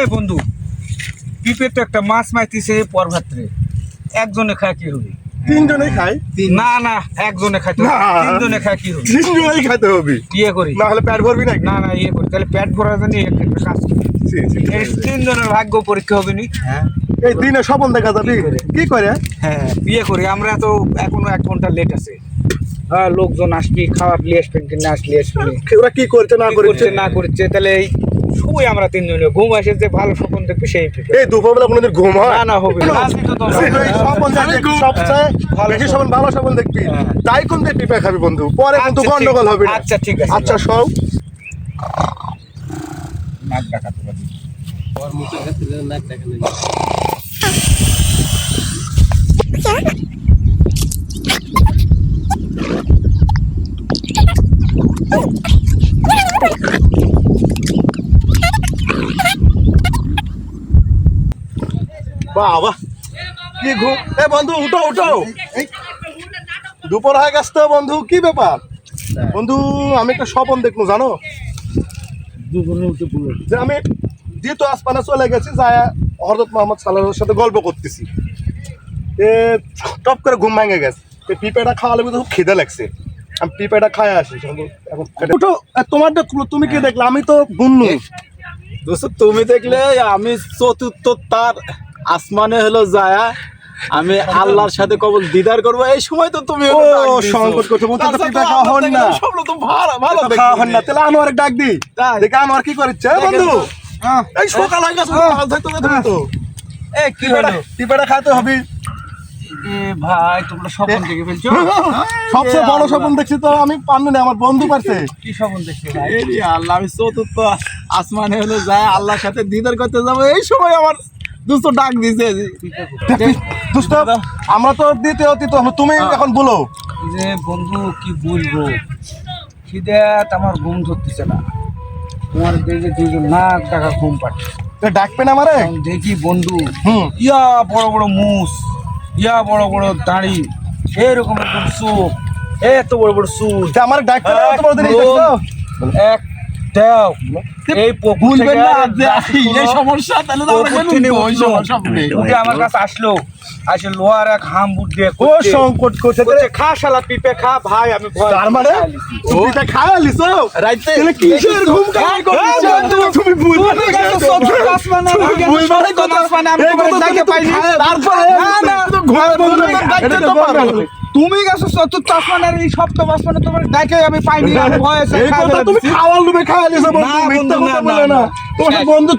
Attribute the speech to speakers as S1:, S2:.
S1: এই বন্ধু পিপে তো একটা মাছ মাইতেছে পরভাত্রে একজনে খায় কি হবে?
S2: তিনজনে খাই
S1: না না একজনে খাইতে হবে, তিনজনে খায় কি হবে?
S2: তিনজনেই খাইতে হবে
S1: ইয়ে করি
S2: না হলে পেট ভরবি নাকি?
S1: না না ইয়ে করি তাহলে পেট ভরার জন্য একটা কাজ করি। এই তিনজনের ভাগ্য পরীক্ষা হবে নি। হ্যাঁ
S2: এই দিনে স্বপন দেখা যাবি কি করে?
S1: হ্যাঁ বিয়ে করি আমরা তো এখনো 1 ঘন্টা লেট আছে। হ্যাঁ লোকজন আসবি খাওয়া লিয়ে আসবেন কি না আসলে আসবে
S2: ওরা কি করছে না করছে
S1: না করছে তাহলে এই শুয়ে আমরা তিনজনে ঘুম আসে যে ভালো স্বপ্ন দেখবি সেই পিপে।
S2: এই দুপুরবেলা কোনোদিন ঘুম হয়
S1: না না হবে না। রাজি তো তোমরা।
S2: এই স্বপন দেখবি সবচেয়ে বেশি স্বপন ভালো স্বপন দেখবি তাই কোন দিয়ে পিপা খাবি বন্ধু পরে কিন্তু
S1: আচ্ছা,
S2: গন্ডগোল হবে না।
S1: আচ্ছা ঠিক আছে
S2: আচ্ছা সব
S1: নাক ডাকাতে পারি
S3: ওর মুখে কাছে নাক দেখা নেই
S2: বাবা কি ঘুম এ বন্ধু উঠো উঠো দুপুর হয়ে গেছে তো বন্ধু কি ব্যাপার বন্ধু আমি একটা স্বপন দেখবো জানো যে আমি দ্বিতীয় আসমানে চলে গেছি যায় হযরত মুহাম্মদ সাল্লাল্লাহু আলাইহি সাথে গল্প করতেছি টপ করে ঘুম ভেঙে গেছে পিঁপড়াটা খাওয়া লাগবে খুব খিদে লাগছে আমি পিঁপড়াটা খাই আসি এখন উঠো তোমারটা তুমি কি দেখলে আমি তো বুননু
S4: দোস্ত তুমি দেখলে আমি চতুর্থ তার আসমানে হলো যায়া আমি আল্লাহর সাথে কবল দিদার করবো এই সময় তো তুমি
S2: ও সংকট করতে বলতে তো পিঁপড়া খাওয়া হন না
S4: সব তো ভালো ভালো
S2: খাওয়া হন না তাহলে আনোয়ার ডাক দি দেখে আনোয়ার কি করছে বন্ধু এই সকাল হয়ে গেছে হাল ধরতে তুমি তো
S1: এ কি হলো
S2: পিঁপড়া খাইতে হবে
S1: এ ভাই তোমরা স্বপ্ন দেখে ফেলছো
S2: সবচেয়ে বড় স্বপ্ন দেখছি তো আমি পারবো না আমার বন্ধু পারছে
S1: কি স্বপ্ন দেখছো ভাই
S4: এই আল্লাহ আমি চতুর্থ আসমানে হলো যায় আল্লাহর সাথে দিদার করতে যাবো এই সময় আমার দোস্ত ডাক দিছে
S2: দোস্ত আমরা তো দিতে অতীত তুমি এখন বলো
S1: যে বন্ধু কি বলবো খিদেত আমার ঘুম ধরতেছে না তোমার দেখে দুজন নাক টাকা ঘুম পাচ্ছে
S2: ডাকবেন আমারে
S1: দেখি বন্ধু
S2: হুম
S1: ইয়া বড় বড় মুস ইয়া বড় বড় দাড়ি এরকম এরকম চোখ এত বড় বড় চুল
S2: আমার ডাকবেন এত বড় দিন দেখছো
S1: এক দেও এই পুকুর
S4: বলবেন
S1: থেকে
S4: না যে এই সমস্যা তাহলে তো আমরা বলবো ওই সমস্যা নেই
S1: উঠে আমার কাছে আসলো আসে লোহার এক হাম বুট দিয়ে
S2: ও সংকট করছে
S1: বলছে, খা শালা পিপে খা ভাই আমি ভয়
S2: তার মানে পিঠা খাওয়া লিছো
S4: রাইতে
S2: তাহলে কিসের ঘুম খাওয়া করছো তুমি বুঝবে না
S1: তুমি গেছো চতুর্থ আসমানের এই সপ্তম আসমানে তোমার ডাকে আমি পাইনি
S2: এই কথা তুমি খাওয়ার লোভে খাওয়া লিছো বন্ধু
S1: না,
S2: মিথ্যা
S1: বন্ধু,
S2: কথা
S1: না,
S2: বলে
S1: না,
S2: না তোমার বন্ধু